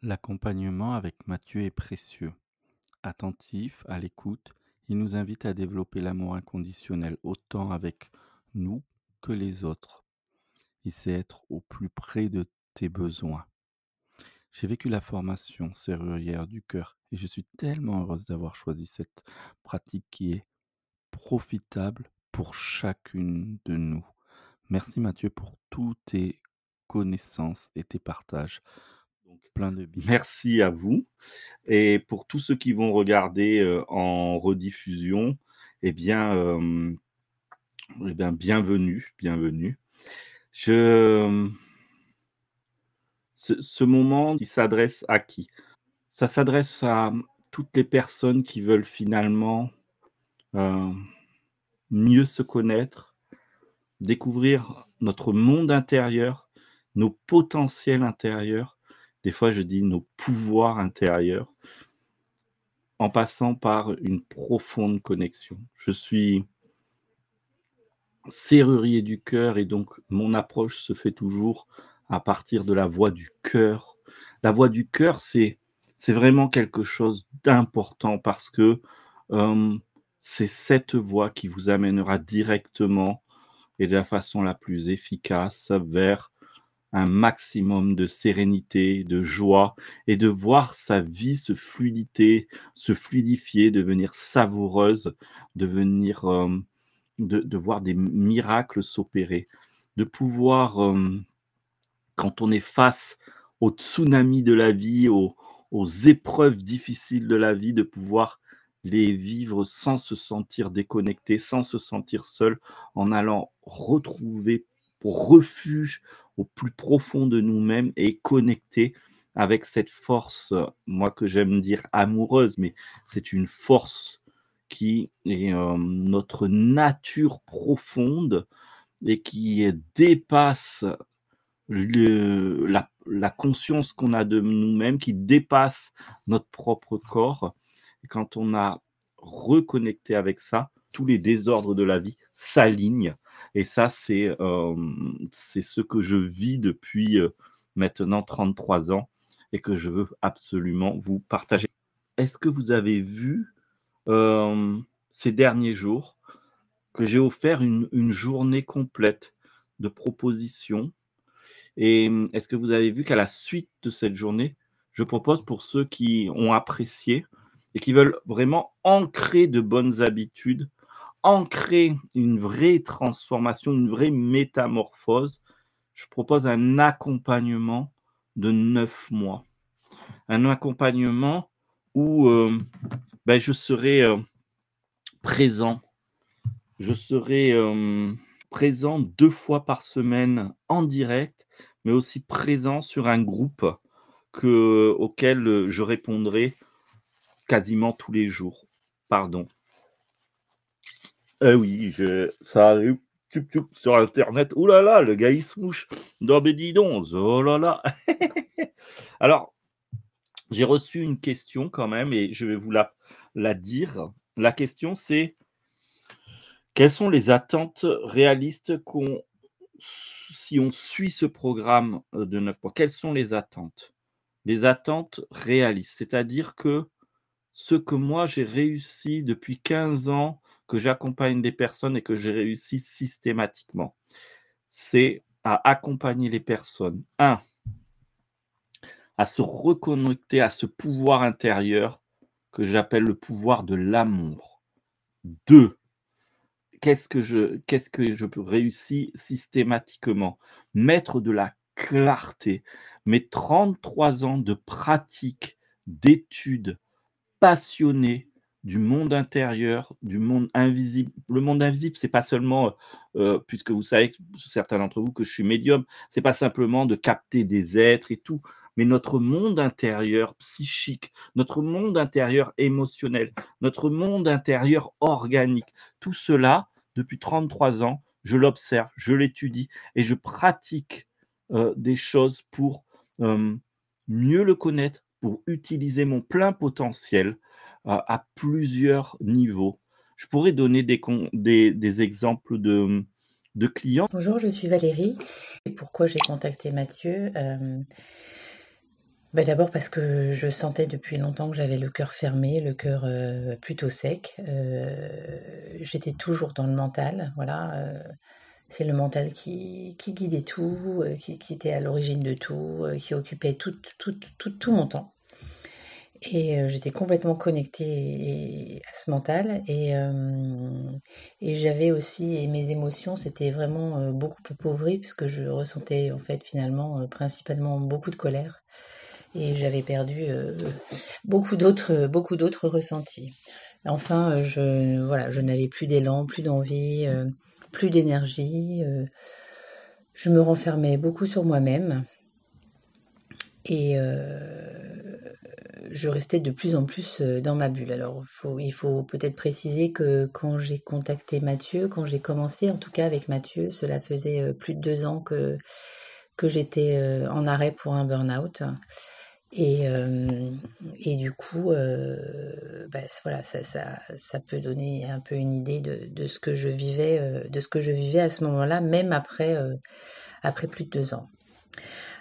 L'accompagnement avec Mathieu est précieux. Attentif, à l'écoute, il nous invite à développer l'amour inconditionnel autant avec nous que les autres. Il sait être au plus près de tes besoins. J'ai vécu la formation serrurière du cœur et je suis tellement heureuse d'avoir choisi cette pratique qui est profitable pour chacune de nous. Merci Mathieu pour tous tes connaissances et tes partages. Donc plein de bien. Merci à vous et pour tous ceux qui vont regarder, en rediffusion, eh bien, bienvenue, bienvenue. Je ce moment qui s'adresse à qui? Ça s'adresse à toutes les personnes qui veulent finalement, heu, mieux se connaître, découvrir notre monde intérieur, nos potentiels intérieurs. Des fois, je dis nos pouvoirs intérieurs. En passant par une profonde connexion. Je suis serrurier du cœur et donc mon approche se fait toujours à partir de la voix du cœur. La voix du cœur, c'est vraiment quelque chose d'important parce que, hem, c'est cette voix qui vous amènera directement et de la façon la plus efficace vers un maximum de sérénité, de joie et de voir sa vie se fluidifier, devenir savoureuse, devenir, de voir des miracles s'opérer. De pouvoir, quand on est face au tsunami de la vie, aux épreuves difficiles de la vie, de pouvoir les vivre sans se sentir déconnecté, sans se sentir seul, en allant retrouver pour refuge au plus profond de nous-mêmes et connecter avec cette force, moi que j'aime dire amoureuse, mais c'est une force qui est, notre nature profonde et qui dépasse la conscience qu'on a de nous-mêmes, qui dépasse notre propre corps. Et quand on a reconnecté avec ça, tous les désordres de la vie s'alignent. Et ça, c'est ce que je vis depuis maintenant 33 ans et que je veux absolument vous partager. Est-ce que vous avez vu ces derniers jours que j'ai offert une journée complète de propositions et est-ce que vous avez vu qu'à la suite de cette journée, je propose pour ceux qui ont apprécié et qui veulent vraiment ancrer de bonnes habitudes, ancrer une vraie transformation, une vraie métamorphose, je propose un accompagnement de 9 mois. Un accompagnement où, je serai, présent. Je serai, présent 2 fois par semaine en direct, mais aussi présent sur un groupe auquel, je répondrai quasiment tous les jours. Pardon. Oui, ça arrive, tup tup, sur internet. Ouh là là, le gars il se mouche. Non mais dis donc, oh là là. Alors, j'ai reçu une question quand même et je vais vous la dire. La question c'est: quelles sont les attentes réalistes qu'on si on suit ce programme, de 9 mois? Quelles sont les attentes? Les attentes réalistes, c'est-à-dire que ce que moi j'ai réussi depuis 15 ans, que j'accompagne des personnes et que j'ai réussi systématiquement, c'est à accompagner les personnes, un, à se reconnecter à ce pouvoir intérieur que j'appelle le pouvoir de l'amour. 2, qu'est-ce que je peux réussis systématiquement? Mettre de la clarté. Mes 33 ans de pratique, d'études passionnées du monde intérieur, du monde invisible. Le monde invisible, c'est pas seulement, puisque vous savez que certains d'entre vous que je suis médium, c'est pas simplement de capter des êtres et tout, mais notre monde intérieur psychique, notre monde intérieur émotionnel, notre monde intérieur organique. Tout cela, depuis 33 ans, je l'observe, je l'étudie et je pratique, des choses pour, mieux le connaître, pour utiliser mon plein potentiel, à plusieurs niveaux. Je pourrais donner des exemples de clients. Bonjour, je suis Valérie. Et pourquoi j'ai contacté Mathieu? D'abord parce que je sentais depuis longtemps que j'avais le cœur fermé, le cœur plutôt sec. J'étais toujours dans le mental, voilà. C'est le mental qui guidait tout, qui était à l'origine de tout, qui occupait tout mon temps. Et j'étais complètement connectée à ce mental. Et j'avais aussi, et mes émotions, c'était vraiment beaucoup appauvri, puisque je ressentais en fait finalement principalement beaucoup de colère. Et j'avais perdu beaucoup d'autres ressentis. Enfin, voilà, je n'avais plus d'élan, plus d'envie, plus d'énergie. Je me renfermais beaucoup sur moi-même et je restais de plus en plus dans ma bulle. Alors, il faut peut-être préciser que quand j'ai contacté Mathieu, quand j'ai commencé, en tout cas avec Mathieu, cela faisait plus de 2 ans que j'étais en arrêt pour un burn-out. Et, euh, et du coup, voilà, ça peut donner un peu une idée de ce que je vivais, à ce moment-là, même après plus de 2 ans.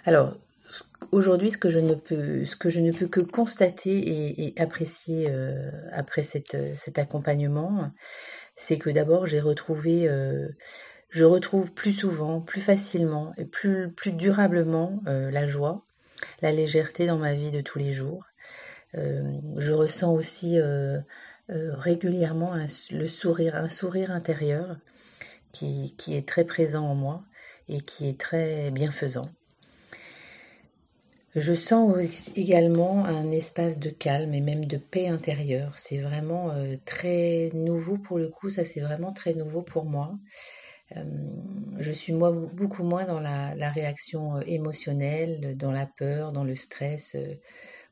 Alors, aujourd'hui, ce que je ne peux que constater et apprécier après cet accompagnement, c'est que d'abord, je retrouve plus souvent, plus facilement et plus durablement la joie, la légèreté dans ma vie de tous les jours. Je ressens aussi régulièrement un sourire intérieur qui est très présent en moi et qui est très bienfaisant. Je sens également un espace de calme et même de paix intérieure. C'est vraiment très nouveau pour le coup, ça c'est vraiment très nouveau pour moi. Je suis beaucoup moins dans la réaction émotionnelle, dans la peur, dans le stress.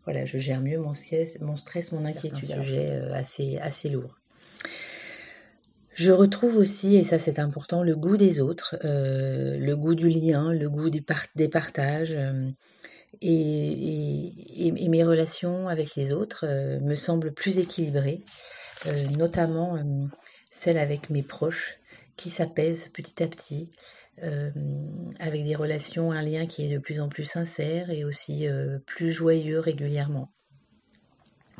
Voilà, je gère mieux mon stress, mon inquiétude, sujet assez lourd. Je retrouve aussi, et ça c'est important, le goût des autres, le goût du lien, le goût des partages. Et mes relations avec les autres me semblent plus équilibrées, notamment celles avec mes proches, qui s'apaisent petit à petit, avec des relations, un lien qui est de plus en plus sincère et aussi plus joyeux régulièrement.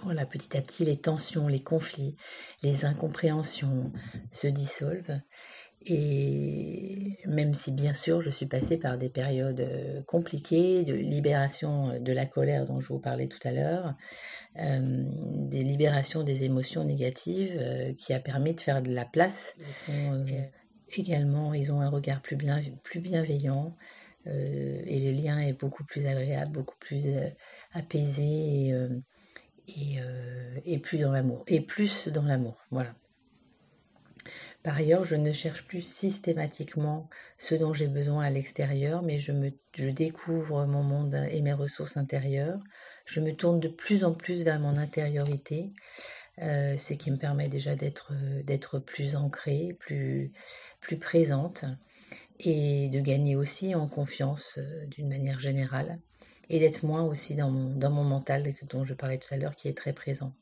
Voilà, petit à petit, les tensions, les conflits, les incompréhensions se dissolvent. Et même si bien sûr je suis passée par des périodes compliquées de libération de la colère dont je vous parlais tout à l'heure, des libérations des émotions négatives qui a permis de faire de la place. Également, ils ont un regard plus bienveillant et le lien est beaucoup plus agréable, beaucoup plus apaisé et plus dans l'amour. Et plus dans l'amour, voilà. Par ailleurs, je ne cherche plus systématiquement ce dont j'ai besoin à l'extérieur, mais je découvre mon monde et mes ressources intérieures. Je me tourne de plus en plus vers mon intériorité, ce qui me permet déjà d'être plus ancrée, plus présente, et de gagner aussi en confiance d'une manière générale, et d'être moins aussi dans mon mental dont je parlais tout à l'heure, qui est très présent.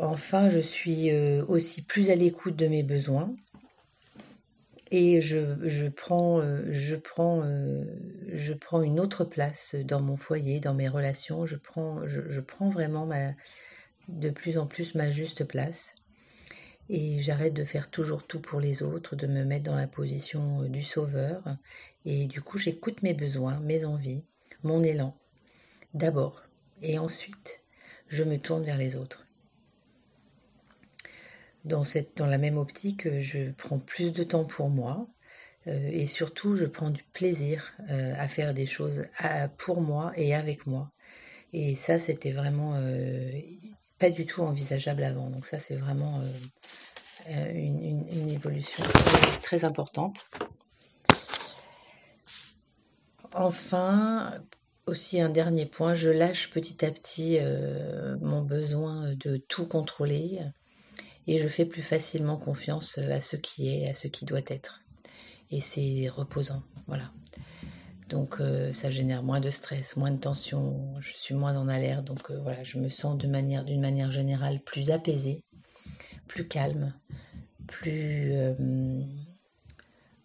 Enfin, je suis aussi plus à l'écoute de mes besoins et je prends une autre place dans mon foyer, dans mes relations. Je prends vraiment de plus en plus ma juste place et j'arrête de faire toujours tout pour les autres, de me mettre dans la position du sauveur. Et du coup, j'écoute mes besoins, mes envies, mon élan, d'abord. Et ensuite, je me tourne vers les autres. Dans la même optique, je prends plus de temps pour moi et surtout, je prends du plaisir à faire des choses pour moi et avec moi. Et ça, c'était vraiment pas du tout envisageable avant. Donc ça, c'est vraiment une évolution très importante. Enfin, aussi un dernier point, je lâche petit à petit mon besoin de tout contrôler et je fais plus facilement confiance à ce qui est, à ce qui doit être. Et c'est reposant, voilà. Donc ça génère moins de stress, moins de tension, je suis moins en alerte, donc voilà, je me sens d'une manière générale plus apaisée, plus calme, plus,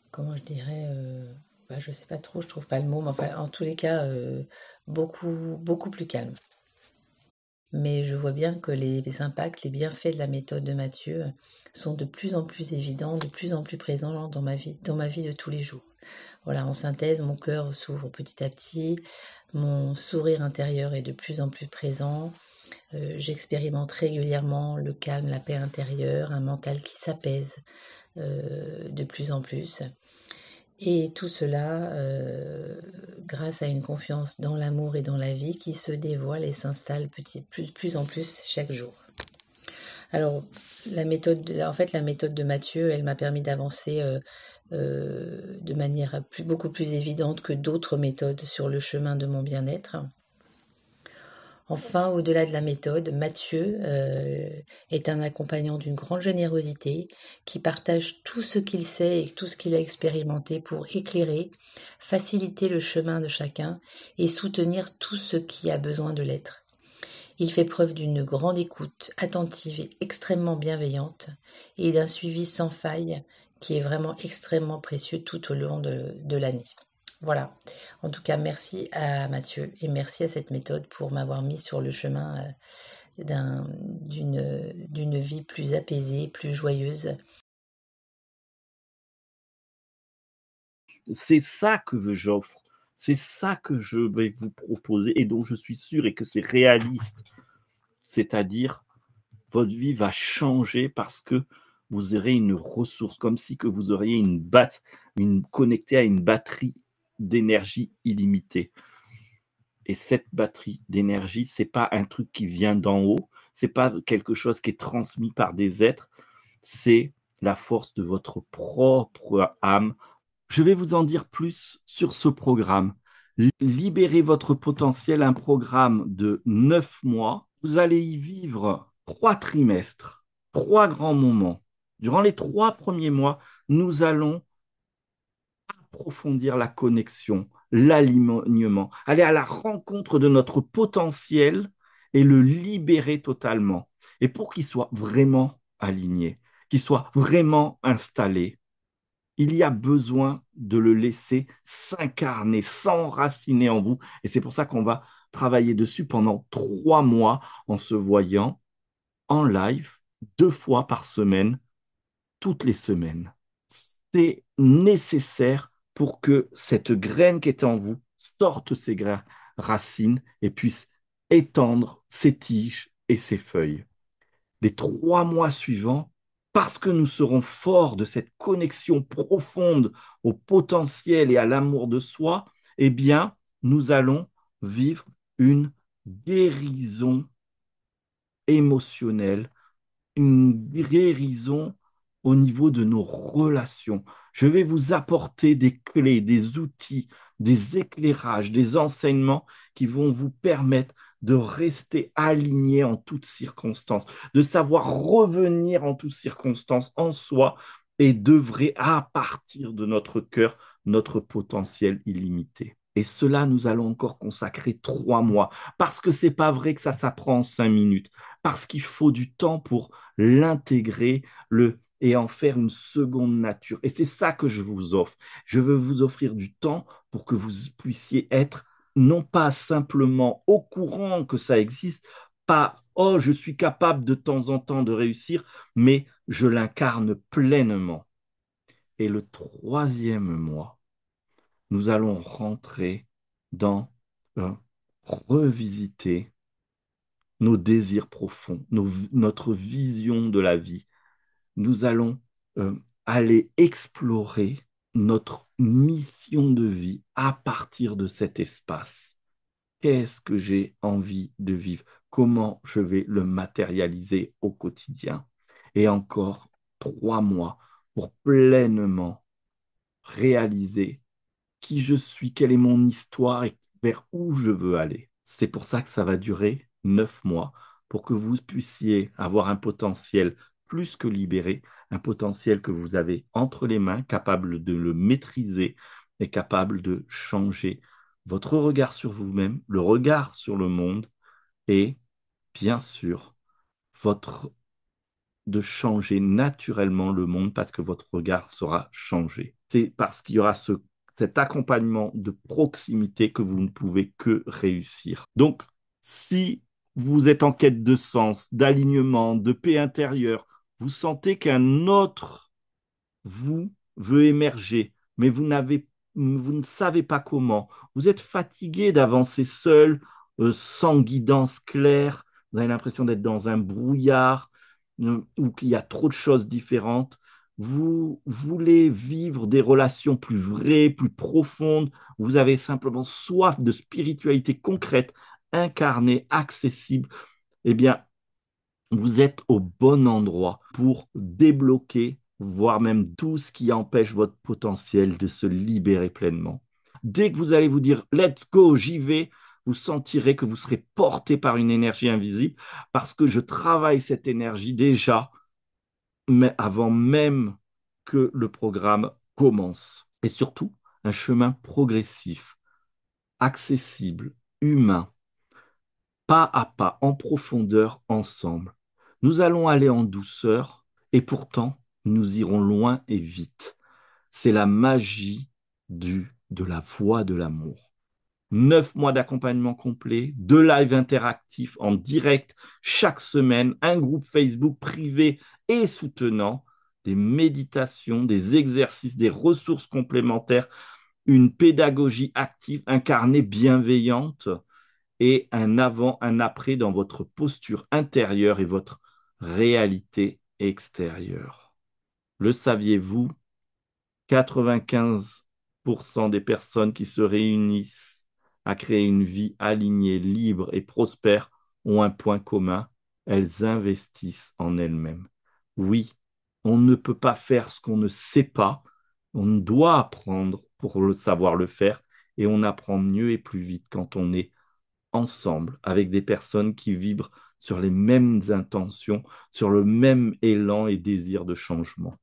comment je dirais, bah, je sais pas trop, je trouve pas le mot, mais enfin, en tous les cas, beaucoup plus calme. Mais je vois bien que les impacts, les bienfaits de la méthode de Mathieu sont de plus en plus évidents, de plus en plus présents dans ma vie de tous les jours. Voilà, en synthèse, mon cœur s'ouvre petit à petit, mon sourire intérieur est de plus en plus présent, j'expérimente régulièrement le calme, la paix intérieure, un mental qui s'apaise de plus en plus. Et tout cela grâce à une confiance dans l'amour et dans la vie qui se dévoile et s'installe plus en plus chaque jour. Alors, la méthode de Mathieu, elle m'a permis d'avancer de manière beaucoup plus évidente que d'autres méthodes sur le chemin de mon bien-être. Enfin, au-delà de la méthode, Mathieu est un accompagnant d'une grande générosité qui partage tout ce qu'il sait et tout ce qu'il a expérimenté pour éclairer, faciliter le chemin de chacun et soutenir tout ce qui a besoin de l'être. Il fait preuve d'une grande écoute, attentive et extrêmement bienveillante, et d'un suivi sans faille qui est vraiment extrêmement précieux tout au long de l'année. Voilà. En tout cas, merci à Mathieu et merci à cette méthode pour m'avoir mis sur le chemin d'une vie plus apaisée, plus joyeuse. C'est ça que j'offre, c'est ça que je vais vous proposer et dont je suis sûr et que c'est réaliste. C'est-à-dire, votre vie va changer parce que vous aurez une ressource, comme si que vous auriez connecté à une batterie d'énergie illimitée. Et cette batterie d'énergie, c'est pas un truc qui vient d'en haut, c'est pas quelque chose qui est transmis par des êtres, c'est la force de votre propre âme. Je vais vous en dire plus sur ce programme. Libérez votre potentiel, un programme de 9 mois. Vous allez y vivre 3 trimestres, 3 grands moments. Durant les 3 premiers mois, nous allons approfondir la connexion, l'alignement, aller à la rencontre de notre potentiel et le libérer totalement. Et pour qu'il soit vraiment aligné, qu'il soit vraiment installé, il y a besoin de le laisser s'incarner, s'enraciner en vous. Et c'est pour ça qu'on va travailler dessus pendant 3 mois en se voyant en live 2 fois par semaine, toutes les semaines. C'est nécessaire pour que cette graine qui est en vous sorte ses racines et puisse étendre ses tiges et ses feuilles. Les 3 mois suivants, parce que nous serons forts de cette connexion profonde au potentiel et à l'amour de soi, eh bien, nous allons vivre une guérison émotionnelle, une guérison au niveau de nos relations. Je vais vous apporter des clés, des outils, des éclairages, des enseignements qui vont vous permettre de rester aligné en toutes circonstances, de savoir revenir en toutes circonstances en soi et d'œuvrer à partir de notre cœur, notre potentiel illimité. Et cela, nous allons encore consacrer 3 mois, parce que c'est pas vrai que ça s'apprend en 5 minutes, parce qu'il faut du temps pour l'intégrer et en faire une seconde nature. Et c'est ça que je vous offre. Je veux vous offrir du temps pour que vous puissiez être non pas simplement au courant que ça existe, pas oh, je suis capable de temps en temps de réussir, mais je l'incarne pleinement. Et le 3e mois, nous allons rentrer dans revisiter nos désirs profonds, notre vision de la vie. Nous allons aller explorer notre mission de vie à partir de cet espace. Qu'est-ce que j'ai envie de vivre? Comment je vais le matérialiser au quotidien? Et encore 3 mois pour pleinement réaliser qui je suis, quelle est mon histoire et vers où je veux aller. C'est pour ça que ça va durer 9 mois, pour que vous puissiez avoir un potentiel plus que libéré, un potentiel que vous avez entre les mains, capable de le maîtriser et capable de changer votre regard sur vous-même, le regard sur le monde et, bien sûr, votre de changer naturellement le monde parce que votre regard sera changé. C'est parce qu'il y aura ce cet accompagnement de proximité que vous ne pouvez que réussir. Donc, si vous êtes en quête de sens, d'alignement, de paix intérieure, vous sentez qu'un autre vous veut émerger, mais vous ne savez pas comment. Vous êtes fatigué d'avancer seul, sans guidance claire. Vous avez l'impression d'être dans un brouillard, ou qu'il y a trop de choses différentes. Vous voulez vivre des relations plus vraies, plus profondes. Vous avez simplement soif de spiritualité concrète, incarnée, accessible. Eh bien, vous êtes au bon endroit pour débloquer, voire même tout ce qui empêche votre potentiel de se libérer pleinement. Dès que vous allez vous dire let's go, j'y vais, vous sentirez que vous serez porté par une énergie invisible parce que je travaille cette énergie déjà, mais avant même que le programme commence. Et surtout, un chemin progressif, accessible, humain, pas à pas, en profondeur, ensemble. Nous allons aller en douceur et pourtant, nous irons loin et vite. C'est la magie de la voie de l'amour. 9 mois d'accompagnement complet, 2 lives interactifs en direct chaque semaine, un groupe Facebook privé et soutenant, des méditations, des exercices, des ressources complémentaires, une pédagogie active, incarnée, bienveillante, et un avant, un après dans votre posture intérieure et votre réalité extérieure. Le saviez-vous? 95% des personnes qui se réunissent à créer une vie alignée, libre et prospère ont un point commun, elles investissent en elles-mêmes. Oui, on ne peut pas faire ce qu'on ne sait pas, on doit apprendre pour savoir le faire, et on apprend mieux et plus vite quand on est ensemble avec des personnes qui vibrent sur les mêmes intentions, sur le même élan et désir de changement.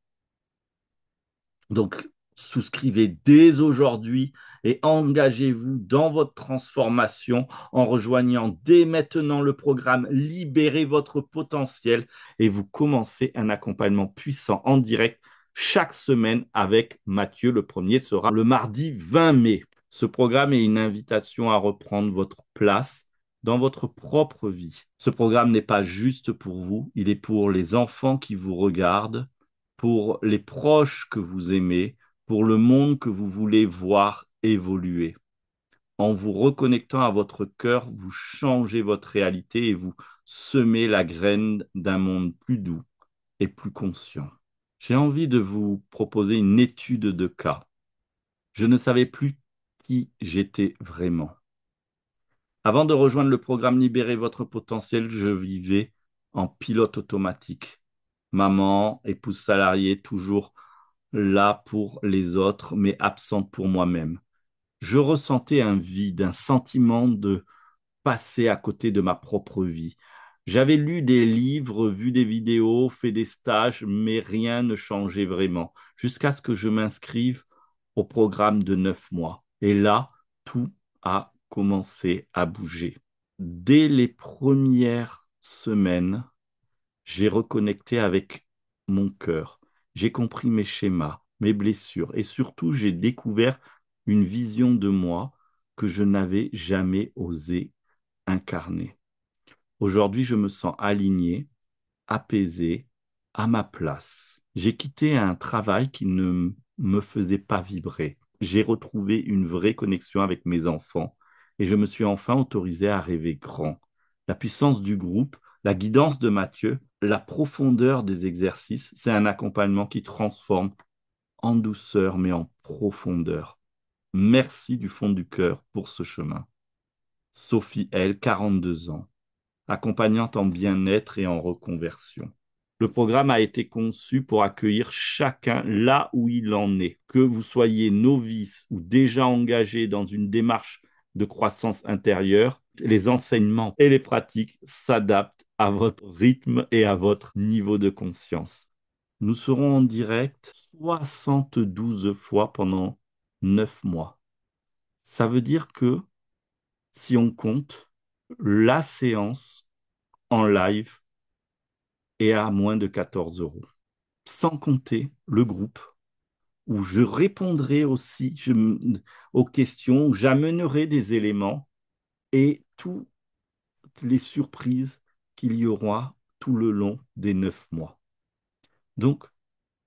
Donc, souscrivez dès aujourd'hui et engagez-vous dans votre transformation en rejoignant dès maintenant le programme Libérez votre potentiel et vous commencez un accompagnement puissant en direct chaque semaine avec Mathieu. Le premier sera le mardi 20 mai. Ce programme est une invitation à reprendre votre place dans votre propre vie. Ce programme n'est pas juste pour vous, il est pour les enfants qui vous regardent, pour les proches que vous aimez, pour le monde que vous voulez voir évoluer. En vous reconnectant à votre cœur, vous changez votre réalité et vous semez la graine d'un monde plus doux et plus conscient. J'ai envie de vous proposer une étude de cas. Je ne savais plus qui j'étais vraiment. Avant de rejoindre le programme Libérer votre potentiel, je vivais en pilote automatique. Maman, épouse salariée, toujours là pour les autres, mais absente pour moi-même. Je ressentais un vide, un sentiment de passer à côté de ma propre vie. J'avais lu des livres, vu des vidéos, fait des stages, mais rien ne changeait vraiment, jusqu'à ce que je m'inscrive au programme de 9 mois. Et là, tout a commencé à bouger. Dès les premières semaines, j'ai reconnecté avec mon cœur. J'ai compris mes schémas, mes blessures et surtout j'ai découvert une vision de moi que je n'avais jamais osé incarner. Aujourd'hui, je me sens aligné, apaisé, à ma place. J'ai quitté un travail qui ne me faisait pas vibrer. J'ai retrouvé une vraie connexion avec mes enfants et je me suis enfin autorisé à rêver grand. La puissance du groupe, la guidance de Mathieu, la profondeur des exercices, c'est un accompagnement qui transforme en douceur mais en profondeur. Merci du fond du cœur pour ce chemin. Sophie L, 42 ans, accompagnante en bien-être et en reconversion. Le programme a été conçu pour accueillir chacun là où il en est. Que vous soyez novice ou déjà engagé dans une démarche de croissance intérieure, les enseignements et les pratiques s'adaptent à votre rythme et à votre niveau de conscience. Nous serons en direct 72 fois pendant 9 mois. Ça veut dire que, si on compte, la séance en live est à moins de 14 euros. Sans compter le groupe, où je répondrai aussi aux questions, où j'amènerai des éléments et toutes les surprises qu'il y aura tout le long des 9 mois. Donc,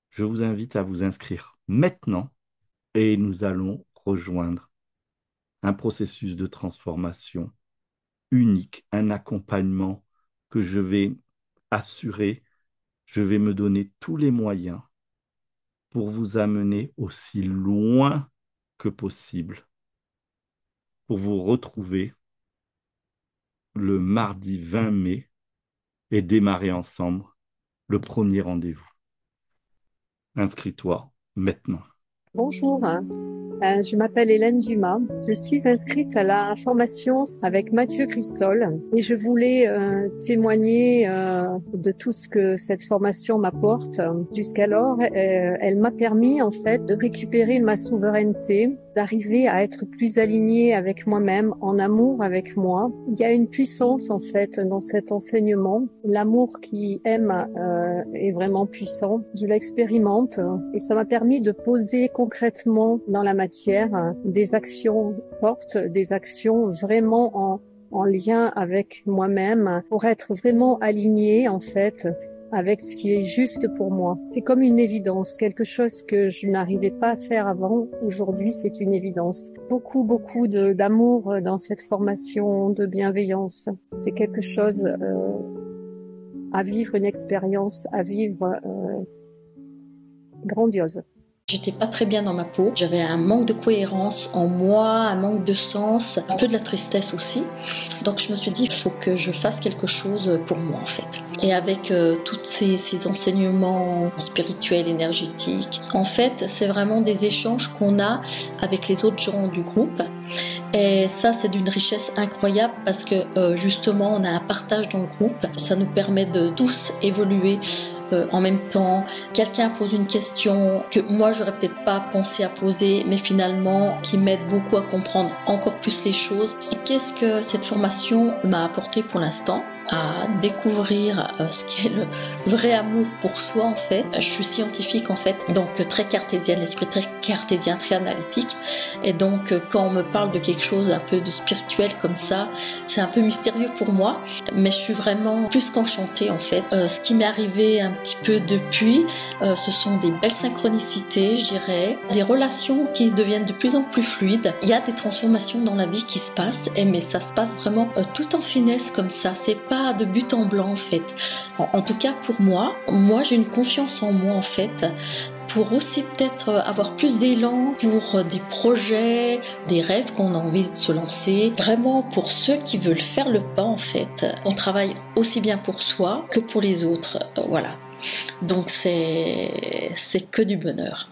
je vous invite à vous inscrire maintenant et nous allons rejoindre un processus de transformation unique, un accompagnement que je vais assurer, je vais me donner tous les moyens pour vous amener aussi loin que possible, pour vous retrouver le mardi 20 mai et démarrer ensemble le premier rendez-vous. Inscris-toi maintenant. Bonjour, je m'appelle Hélène Dumas. Je suis inscrite à la formation avec Mathieu Christol et je voulais témoigner de tout ce que cette formation m'apporte. Jusqu'alors, elle m'a permis en fait de récupérer ma souveraineté, d'arriver à être plus alignée avec moi-même, en amour avec moi. Il y a une puissance en fait dans cet enseignement. L'amour qui aime est vraiment puissant. Je l'expérimente et ça m'a permis de poser concrètement dans la matière des actions fortes, des actions vraiment en lien avec moi-même pour être vraiment alignée en fait avec ce qui est juste pour moi. C'est comme une évidence, quelque chose que je n'arrivais pas à faire avant. Aujourd'hui, c'est une évidence. Beaucoup d'amour dans cette formation, de bienveillance. C'est quelque chose à vivre, une expérience à vivre grandiose. J'étais pas très bien dans ma peau, j'avais un manque de cohérence en moi, un manque de sens, un peu de la tristesse aussi. Donc je me suis dit, il faut que je fasse quelque chose pour moi en fait. Et avec tous ces enseignements spirituels, énergétiques, en fait c'est vraiment des échanges qu'on a avec les autres gens du groupe. Et ça, c'est d'une richesse incroyable parce que justement, on a un partage dans le groupe. Ça nous permet de tous évoluer en même temps. Quelqu'un pose une question que moi, j'aurais peut-être pas pensé à poser, mais finalement, qui m'aide beaucoup à comprendre encore plus les choses. Qu'est-ce que cette formation m'a apporté pour l'instant ? À découvrir ce qu'est le vrai amour pour soi en fait. Je suis scientifique en fait, donc très cartésienne, l'esprit très cartésien, très analytique. Et donc quand on me parle de quelque chose un peu de spirituel comme ça, c'est un peu mystérieux pour moi, mais je suis vraiment plus qu'enchantée en fait. Ce qui m'est arrivé un petit peu depuis, ce sont des belles synchronicités, je dirais, des relations qui deviennent de plus en plus fluides. Il y a des transformations dans la vie qui se passent, mais ça se passe vraiment tout en finesse comme ça. C'est pas de but en blanc en fait. En tout cas pour moi j'ai une confiance en moi en fait pour aussi peut-être avoir plus d'élan pour des projets, des rêves qu'on a envie de se lancer. Vraiment pour ceux qui veulent faire le pas en fait. On travaille aussi bien pour soi que pour les autres. Voilà. Donc c'est que du bonheur.